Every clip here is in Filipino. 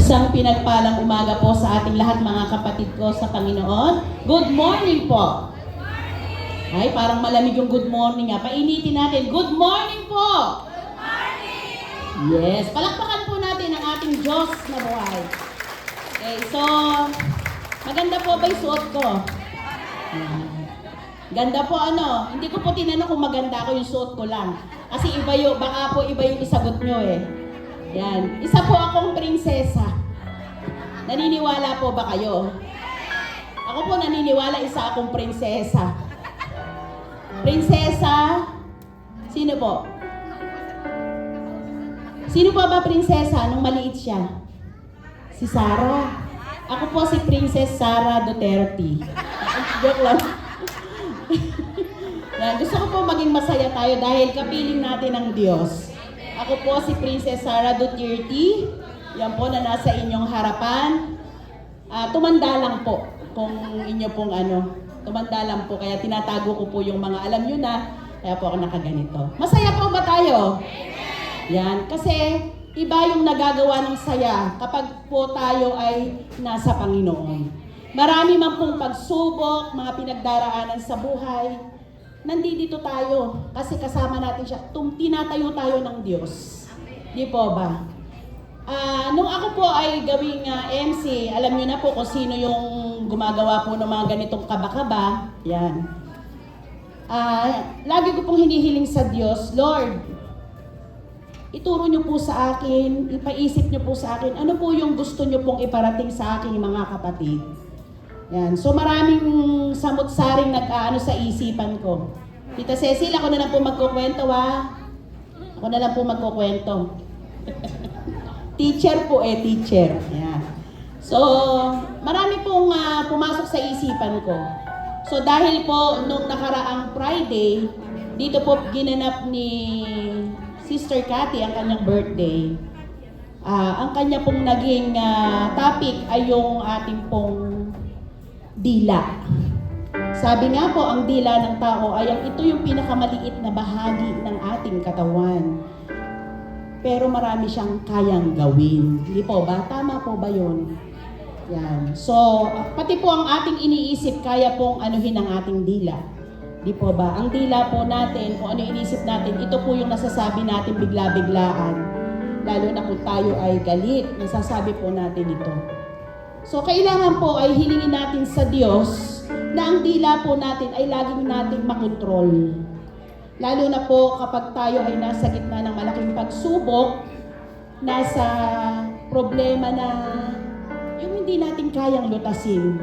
Isang pinagpalang umaga po sa ating lahat mga kapatid ko sa Panginoon. Good morning po! Ay, parang malamig yung good morning ha. Painitin natin. Good morning po! Good morning! Yes, palakpakan po natin ang ating Diyos na buhay. Okay, so, maganda po ba yung suot ko? Ganda po ano, hindi ko po tinanong kung maganda ako yung suot ko lang. Kasi iba yung, baka po iba yung isagot nyo eh. Yan, isa po akong prinsesa. Naniniwala po ba kayo? Ako po naniniwala isa akong prinsesa. Prinsesa, sino po? Sino pa ba prinsesa nung maliit siya? Si Sarah. Ako po si Princess Sara Duterte. Joke lang. Yan, gusto ko po maging masaya tayo dahil kapiling natin ang Diyos. Ako po si Princess Sara Duterte. Yan po na nasa inyong harapan. Tumanda lang po kung inyo pong tumanda lang po. Kaya tinatago ko po yung mga alam nyo na. Kaya po ako nakaganito. Masaya po ba tayo? Yan, kasi iba yung nagagawa ng saya kapag po tayo ay nasa Panginoon. Marami man pong pagsubok, mga pinagdaraanan sa buhay, nandito tayo kasi kasama natin siya. Tinatayo tayo ng Diyos. Di po ba? Nung ako po ay gawing MC, alam niyo na po kung sino yung gumagawa po ng mga ganitong kaba-kaba. Yan. Lagi ko pong hinihiling sa Diyos, Lord, ituro niyo po sa akin, ipaisip niyo po sa akin, ano po yung gusto niyo pong iparating sa aking mga kapatid. Yan. So maraming samot-saring nag-aano sa isipan ko. Tita Cecil, ako na lang po magkukwento ha. Ako na lang po magkukwento. Teacher po teacher. Yan. So, marami pong pumasok sa isipan ko. So dahil po nung nakaraang Friday, dito po ginanap ni Sister Cathy ang kanyang birthday. Ang kanya pong naging topic ay yung ating pong dila. Sabi nga po, ang dila ng tao ay ito yung pinakamaliit na bahagi ng ating katawan. Pero marami siyang kayang gawin. Hindi po ba? Tama po ba yun? Yan. So, pati po ang ating iniisip, kaya pong anuhin ang ating dila. Di po ba? Ang dila po natin, kung ano iniisip natin, ito po yung nasasabi natin bigla-biglaan. Lalo na kung tayo ay galit, nasasabi po natin ito. So, kailangan po ay hilingin natin sa Diyos na ang dila po natin ay laging nating makontrol. Lalo na po kapag tayo ay nasa gitna ng malaking pagsubok, nasa problema na yung hindi natin kayang lutasin.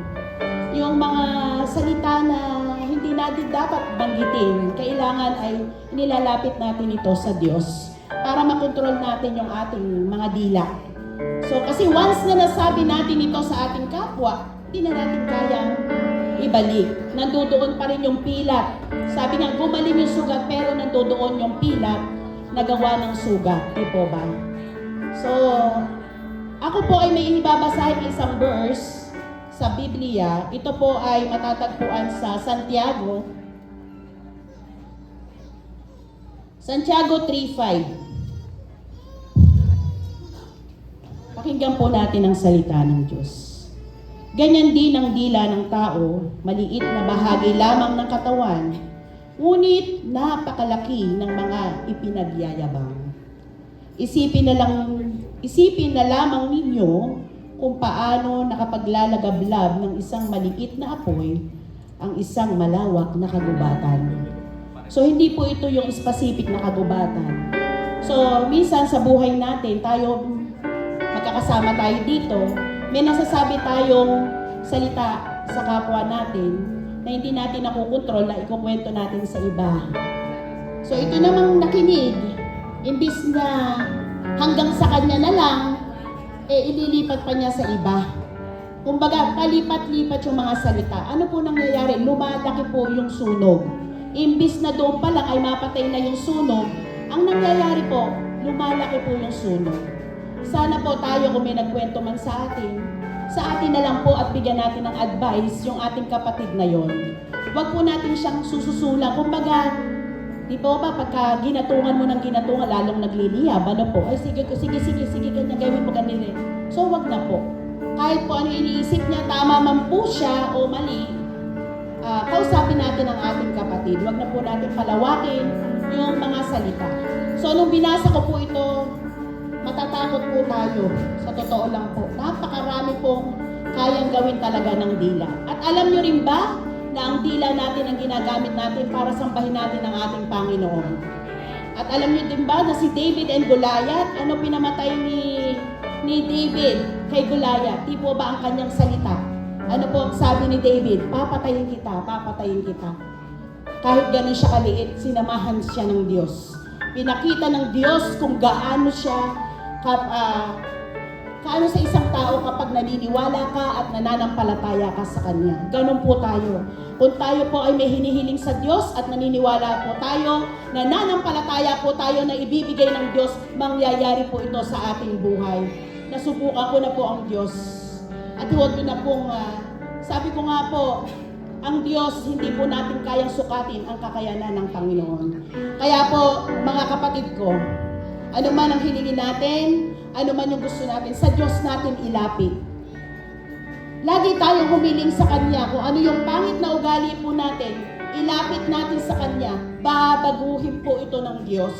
Yung mga salita na hindi natin dapat banggitin, kailangan ay nilalapit natin ito sa Diyos para makontrol natin yung ating mga dila. So kasi once na nasabi natin ito sa ating kapwa, hindi na natin kayang ibalik. Nandoon pa rin yung pilat. Sabi nga, gumaling yung sugat pero nandoon yung pilat na gawa ng sugat. Di po ba? So, ako po ay may ibabasahin isang verse sa Biblia. Ito po ay matatagpuan sa Santiago. Santiago 3:5. Pakinggan po natin ang salita ng Diyos. Ganyan din ang dila ng tao, maliit na bahagi lamang ng katawan, ngunit napakalaki ng mga ipinagyayabang. Isipin na lamang ninyo kung paano nakapaglalagablab ng isang maliit na apoy ang isang malawak na kagubatan. So hindi po ito yung specific na kagubatan. So minsan sa buhay natin, tayo magkakasama tayo dito, may nasasabi tayong salita sa kapwa natin na hindi natin nakukontrol na ikukwento natin sa iba. So ito namang nakinig, imbis na hanggang sa kanya na lang, ililipat pa niya sa iba. Kumbaga, palipat-lipat yung mga salita. Ano po nangyayari? Lumalaki po yung sunog. Imbis na doon pa lang ay mapatay na yung sunog, ang nangyayari po, lumalaki po yung sunog. Sana po tayo kung may nagkwento man sa atin na lang po at bigyan natin ng advice yung ating kapatid na yon. Huwag po natin siyang sususulang. Kumbaga, di po ba, pagka ginatungan mo ng ginatungan, lalong nagliliyab, ano po, ay sige, ganyan, gawin mo ganyan. So wag na po. Kahit po ano iniisip niya, tama man po siya o mali, kausapin natin ang ating kapatid. Wag na po natin palawakin yung mga salita. So nung binasa ko po ito, matatakot po tayo. Sa totoo lang po, napakarami pong kayang gawin talaga ng dila. At alam nyo rin ba na ang dila natin ang ginagamit natin para sambahin natin ang ating Panginoon? At alam nyo din ba na si David and Goliath, ano pinamatay ni David kay Goliath? Di po ba ang kanyang salita? Ano po ang sabi ni David? Papatayin kita, papatayin kita. Kahit ganun siya kaliit, sinamahan siya ng Diyos. Pinakita ng Diyos kung gaano siya kaano sa isang tao kapag naniniwala ka at nananampalataya ka sa Kanya. Ganun po tayo. Kung tayo po ay may hinihiling sa Diyos at naniniwala po tayo, nananampalataya po tayo na ibibigay ng Diyos, mangyayari po ito sa ating buhay. Nasubukan ko na po ang Diyos. At huwag na pong, sabi ko nga po, ang Diyos, hindi po natin kayang sukatin ang kakayanan ng Panginoon. Kaya po, mga kapatid ko, ano man ang hilingin natin, ano man yung gusto natin, sa Diyos natin ilapit. Lagi tayong humiling sa Kanya. Kung ano yung pangit na ugali po natin, ilapit natin sa Kanya. Babaguhin po ito ng Diyos.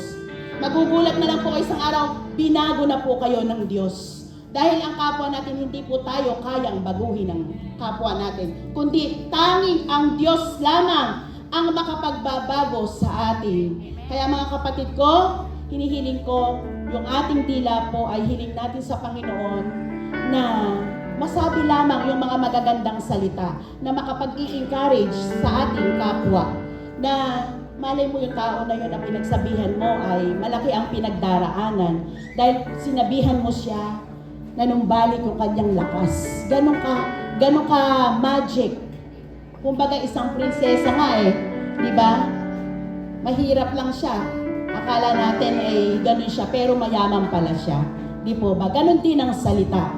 Magugulat na lang po isang araw, binago na po kayo ng Diyos. Dahil ang kapwa natin, hindi po tayo kayang baguhin ng kapwa natin. Kundi tanging ang Diyos lamang ang makapagbabago sa atin. Kaya mga kapatid ko, hinihiling ko, yung ating dila po ay hiling natin sa Panginoon na masabi lamang yung mga magagandang salita, na makapag-i-encourage sa ating kapwa, na malay mo yung tao na yun ang pinagsabihan mo ay malaki ang pinagdaraanan dahil sinabihan mo siya na numbalik yung kanyang lakas. Ganon ka magic. Kumbaga isang prinsesa nga di ba? Mahirap lang siya. Akala natin ganun siya, pero mayaman pala siya. Di po ba? Ganon din ang salita.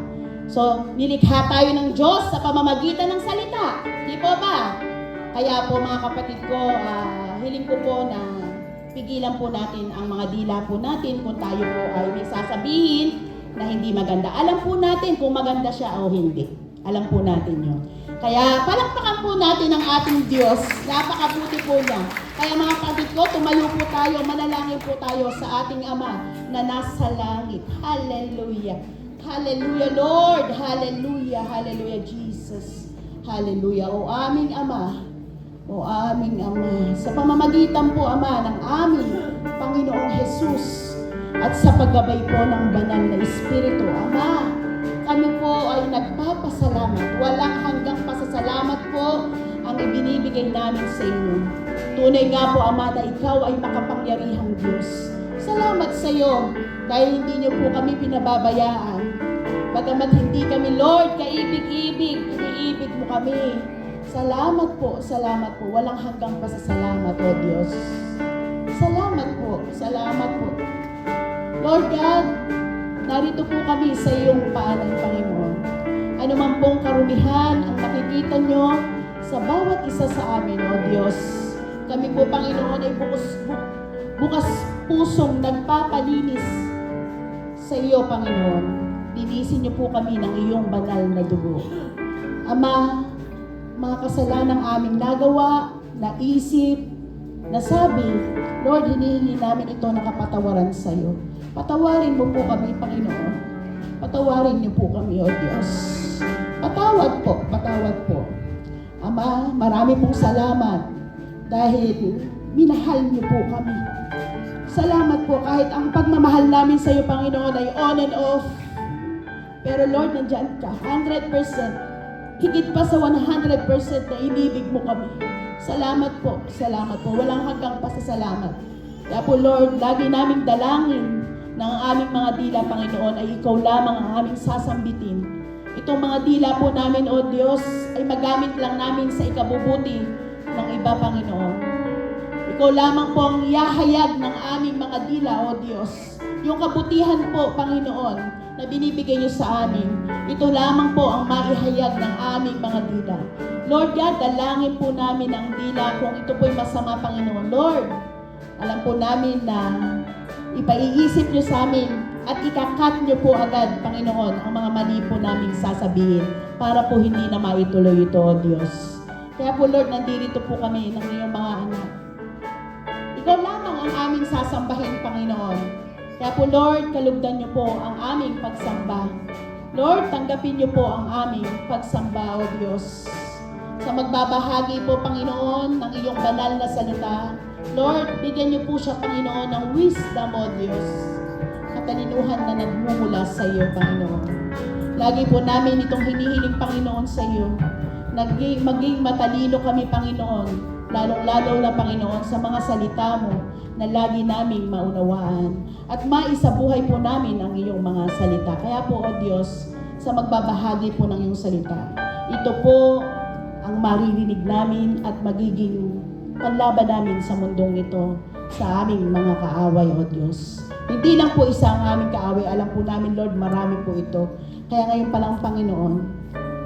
So, nilikha tayo ng Diyos sa pamamagitan ng salita. Di po ba? Kaya po mga kapatid ko, hiling ko po na pigilan po natin ang mga dila po natin kung tayo po ay may sasabihin na hindi maganda. Alam po natin kung maganda siya o hindi. Alam po natin yun. Kaya palakpakan po natin ang ating Diyos. Napakabuti po niya. Kaya mga kapatid ko, tumayo po tayo, manalangin po tayo sa ating Ama na nasa langit. Hallelujah. Hallelujah, Lord. Hallelujah. Hallelujah, Jesus. Hallelujah. O aming Ama. O aming Ama. Sa pamamagitan po, Ama, ng aming Panginoong Jesus at sa paggabay po ng banal na Espiritu, Ama, kami po ay nagpapasalamat. Walang hanggang pasasalamat po ang ibinibigay namin sa inyo. Tunay nga po, Ama, na ikaw ay makapangyarihang Diyos. Salamat sa iyo dahil hindi niyo po kami pinababayaan. Bagamat hindi kami, Lord, kaibig-ibig, iniibig mo kami. Salamat po, salamat po. Walang hanggang pasasalamat, O Diyos. Salamat po, salamat po. Lord God, narito po kami sa iyong paanan, Panginoon. Ano man pong karumihan ang nakikita nyo sa bawat isa sa amin, O Diyos. Kami po, Panginoon, ay bukas pusong nagpapalinis sa iyo, Panginoon. Linisin niyo po kami ng iyong banal na dugo. Ama, mga kasalanang aming nagawa, naisip, nasabi, Lord, hinihingi namin ito na kapatawaran sa iyo. Patawarin mo po kami, Panginoon. Patawarin niyo po kami, O Diyos. Patawad po, patawad po. Ama, marami pong salamat dahil minahal niyo po kami. Salamat po kahit ang pagmamahal namin sa iyo, Panginoon, ay on and off. Pero Lord, nandiyan ka, 100%. Higit pa sa 100% na inibig mo kami. Salamat po, salamat po. Walang hanggang pasasalamat. Kaya po, Lord, lagi naming dalangin na ang aming mga dila, Panginoon, ay ikaw lamang ang aming sasambitin. Itong mga dila po namin, O Diyos, ay magamit lang namin sa ikabubuti ng iba, Panginoon. Ikaw lamang po ang ihahayag ng aming mga dila, O Diyos. Yung kabutihan po, Panginoon, na binibigay niyo sa amin, ito lamang po ang maihayag ng aming mga dila. Lord God, dalangin po namin ang dila kung ito po'y masama, Panginoon. Lord, alam po namin na ipaiisip niyo sa amin at ikakat niyo po agad, Panginoon, ang mga mali po naming sasabihin para po hindi na maituloy ito, O Diyos. Kaya po, Lord, nandito po kami ng iyong mga anak. Ikaw lamang ang aming sasambahin, Panginoon. Kaya po, Lord, kalugdan niyo po ang aming pagsamba. Lord, tanggapin niyo po ang aming pagsamba, O Diyos. Sa magbabahagi po, Panginoon, ng iyong banal na salita, Lord, bigyan niyo po siya, Panginoon, ng wisdom, O Diyos. Katalinuhan na nagmumula sa iyo, Panginoon. Lagi po namin itong hinihiling, Panginoon, sa iyo. Maging matalino kami, Panginoon, lalong-lalo na, Panginoon, sa mga salita mo na lagi naming maunawaan at maisabuhay po namin ang iyong mga salita. Kaya po, O Diyos, sa magbabahagi po ng iyong salita, ito po ang maririnig namin at magiging panlaban namin sa mundong ito, sa aming mga kaaway, O Diyos. Hindi lang po isa ang aming kaaway, alam po namin, Lord, marami po ito. Kaya ngayon pa lang, Panginoon,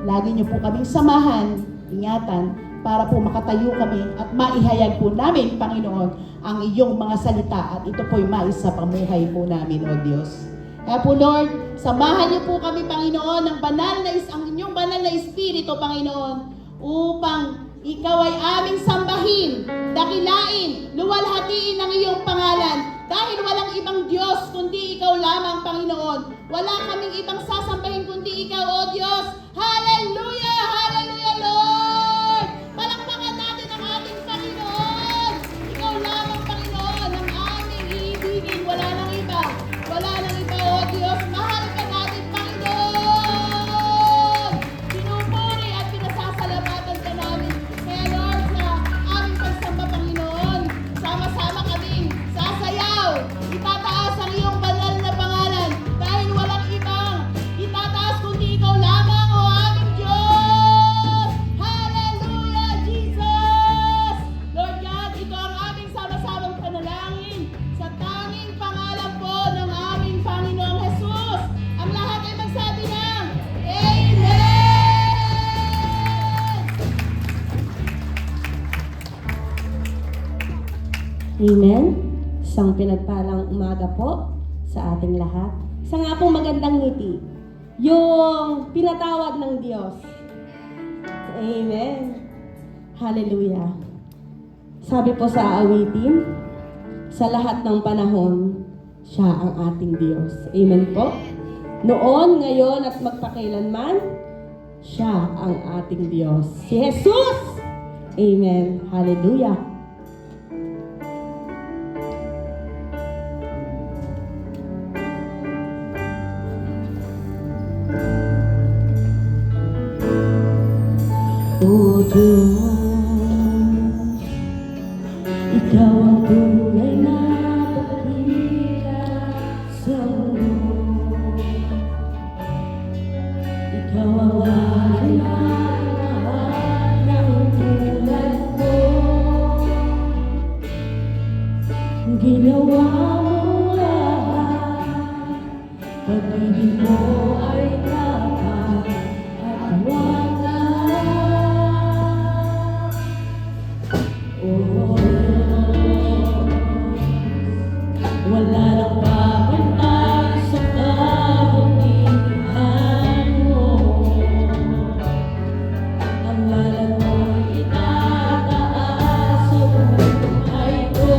lagi niyo po kaming samahan, ingatan, para po makatayo kami at maihayag po namin, Panginoon, ang iyong mga salita at ito po'y maisapamuhay po namin, O Diyos. Kaya po, Lord, samahan niyo po kami, Panginoon, ang inyong banal na Espiritu, Panginoon, upang ikaw ay aming sambahin, dakilain, luwalhatiin ang iyong pangalan. Dahil walang ibang Diyos kundi ikaw lamang, Panginoon. Wala kaming ibang sasambahin kundi ikaw, O Diyos. Hallelujah! Hallelujah, Lord! Palakpakan natin ang ating Panginoon. Ikaw lamang, Panginoon, ang aming iibigin. Wala nang iba. Wala nang iba, O Diyos. Mahal ka natin, Panginoon. Pinupuri at pinasasalamatan ka namin. Kaya, Lord, sa aming pagsamba, Panginoon, sama-sama kaming sasayaw. Itataas ang iyong banal na pangalan dahil walang ibang itataas kundi ikaw lamang, O aming Diyos. Hallelujah, Jesus! Lord God, ito ang aming sama-samang panalangin sa tanging pangalan po ng aming Panginoong Jesus. Ang lahat ay magsabi ng Amen! Amen. Isang pinagpalang umaga po sa ating lahat. Isa nga pong magandang ngiti, yung pinatawad ng Diyos. Amen. Hallelujah. Sabi po sa awitin, sa lahat ng panahon, siya ang ating Diyos. Amen po. Noon, ngayon, at magpakailanman, siya ang ating Diyos. Si Jesus! Amen. Hallelujah. O Diyos, ikaw ang tunay na dakila sa mundo. Ikaw ang wari na lahat ng tulad ko. Ginawa mo lahat, pag-ibig mo ay tapat at wagas. Wala nang babantay sa kabutihan mo. Ang ngalan mo'y itataas sa buhay ko.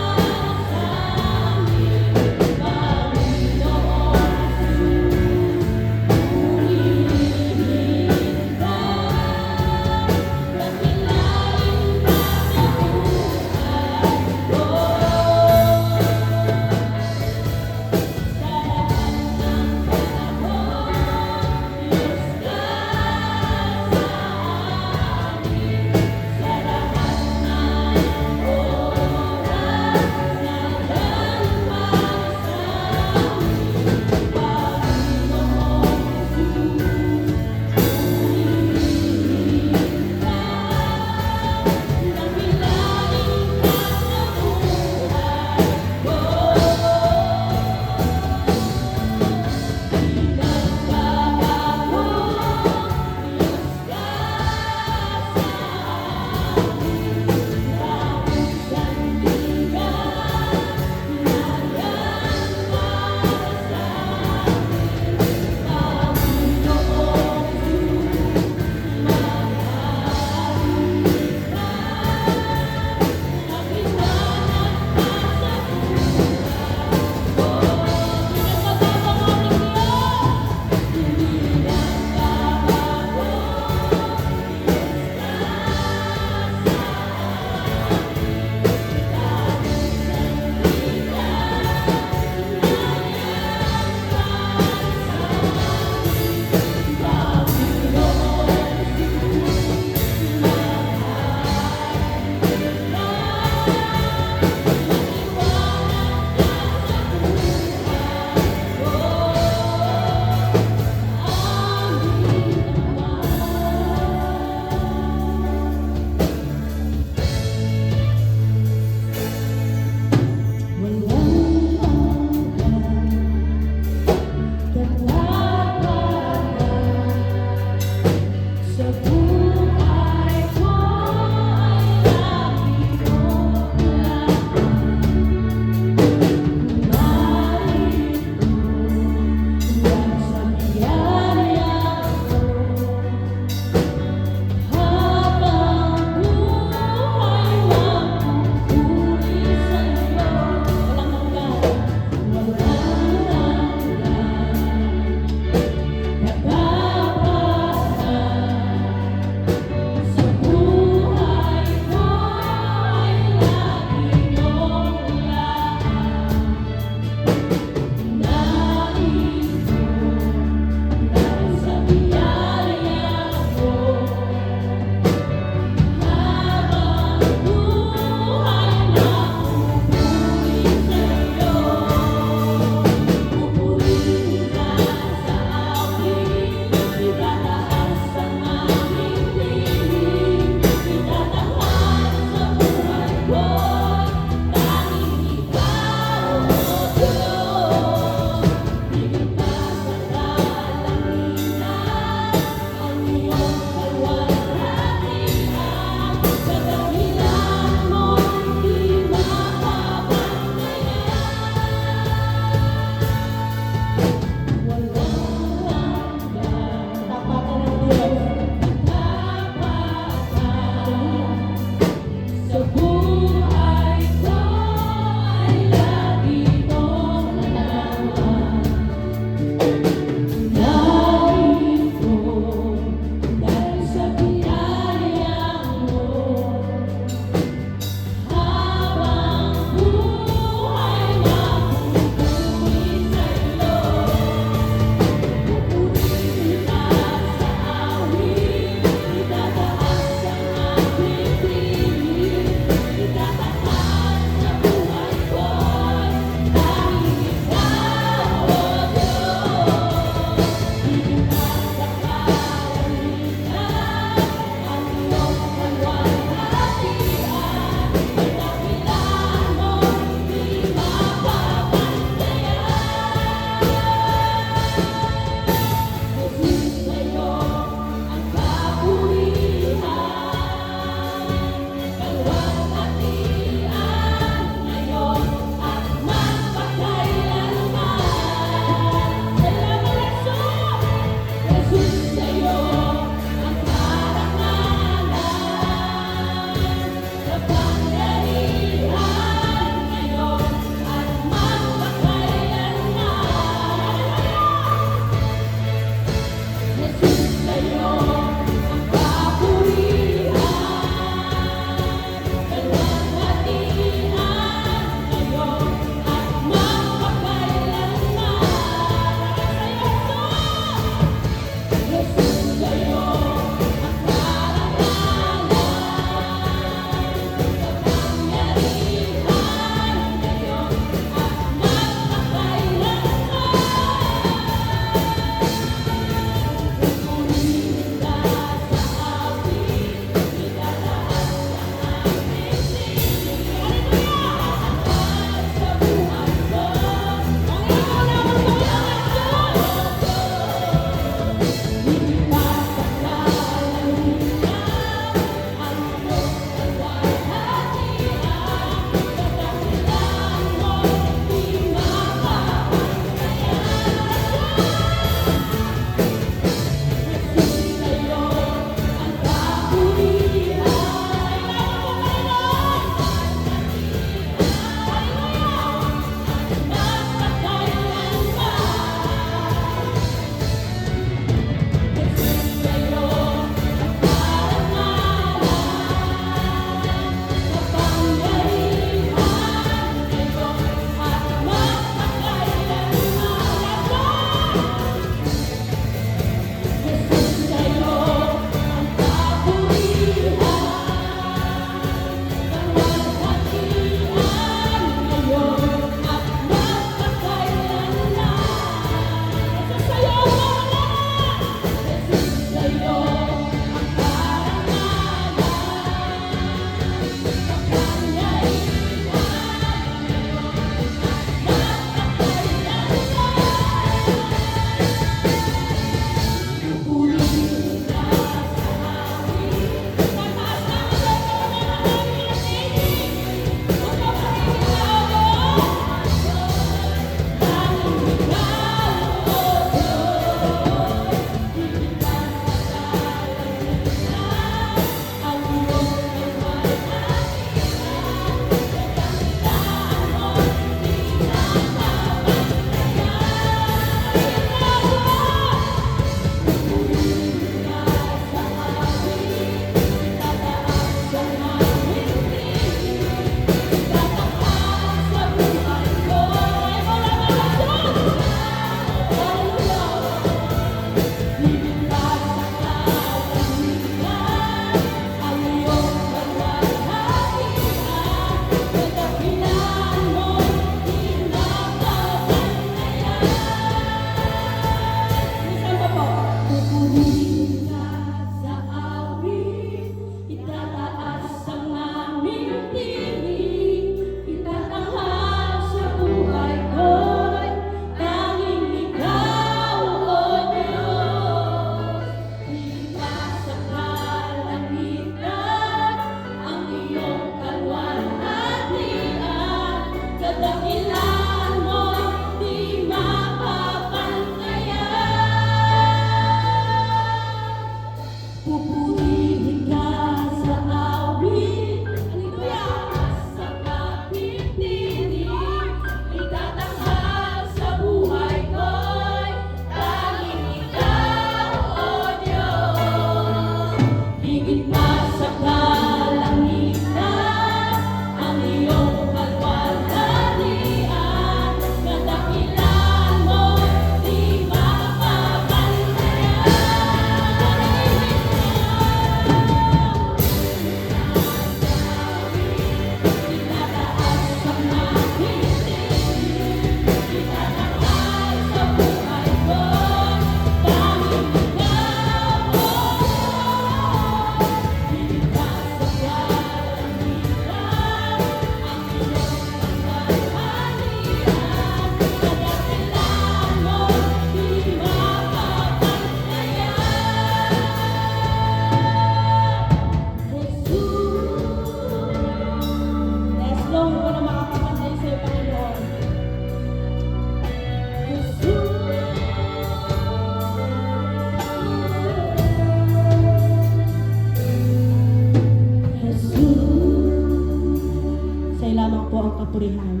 kapurihan.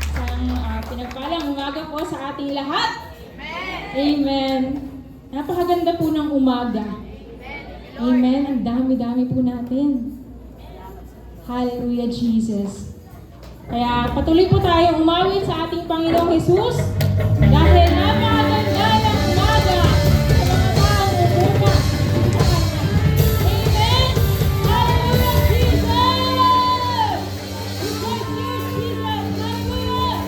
Isang pinagpalang umaga po sa ating lahat. Amen. Napakaganda po ng umaga. Amen. Ang dami-dami po natin. Hallelujah, Jesus. Kaya patuloy po tayong umawit sa ating Panginoong Jesus dahil napakaganda ng umaga sa mga taong umupa. Amen. Hallelujah, Jesus! We bless you, Jesus. Hallelujah!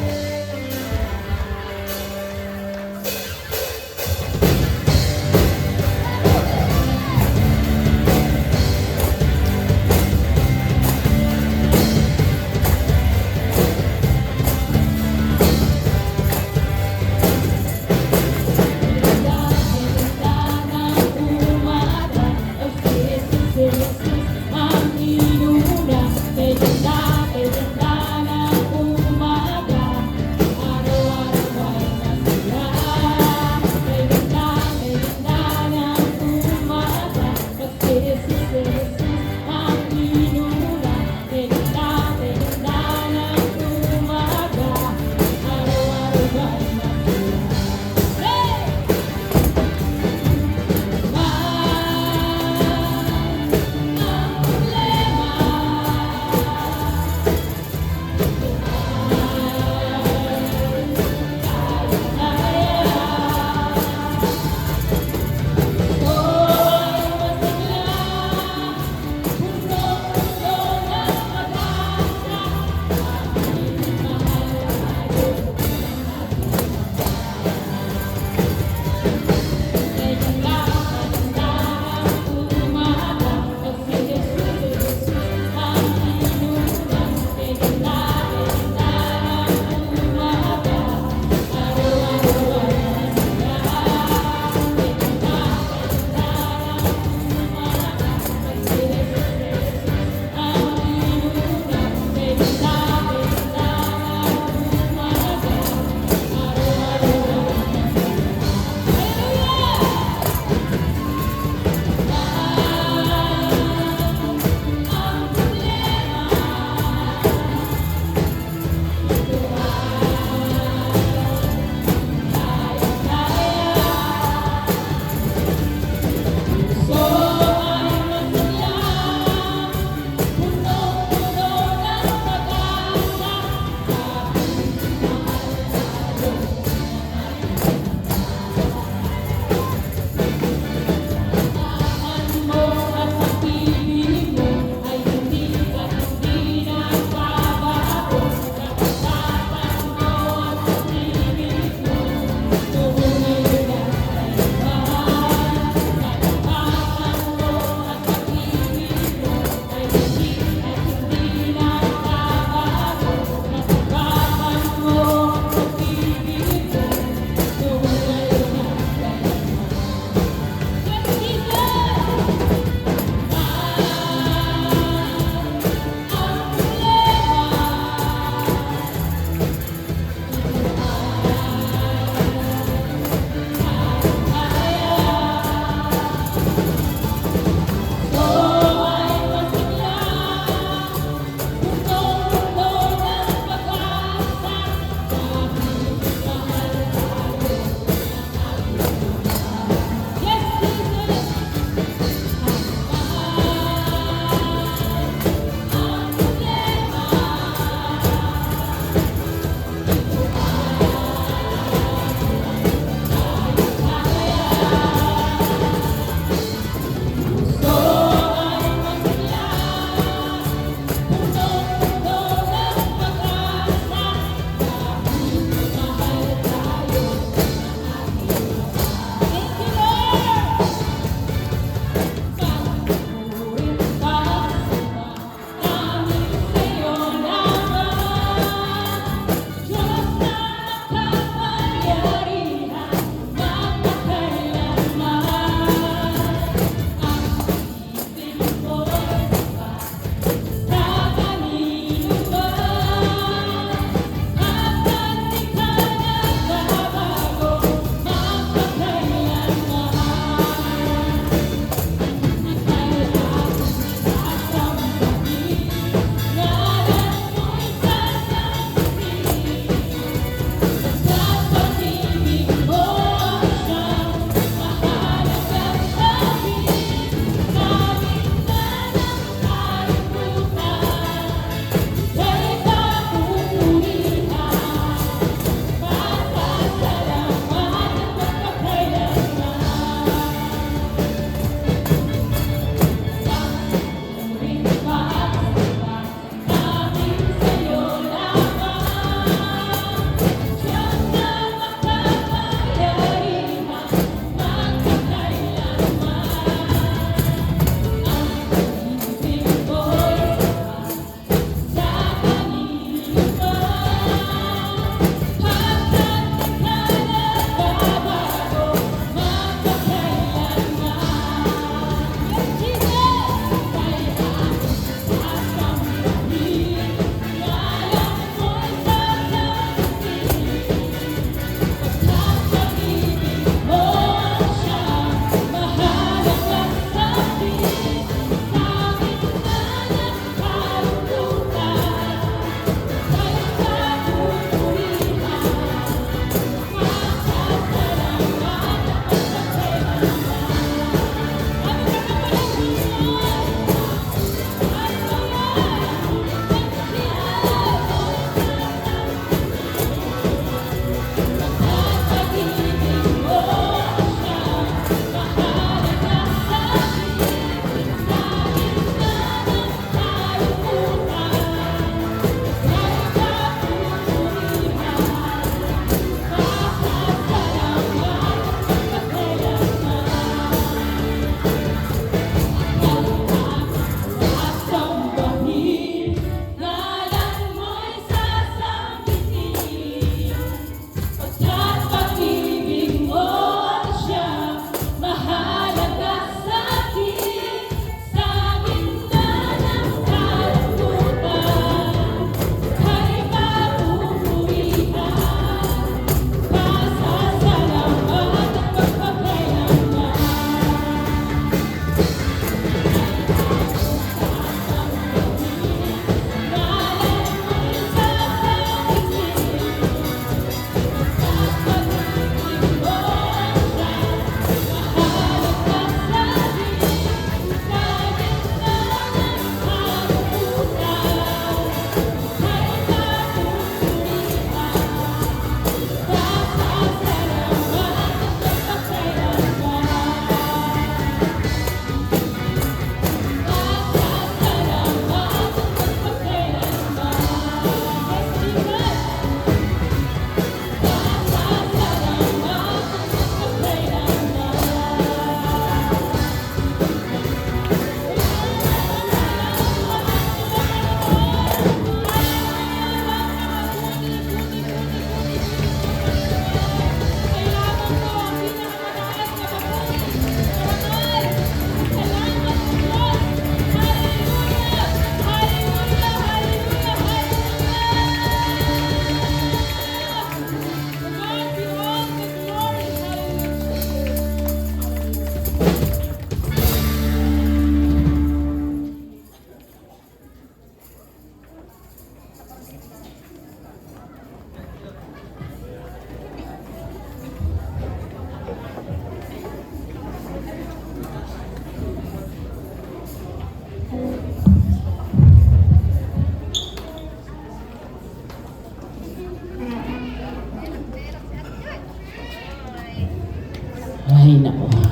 Ay nako.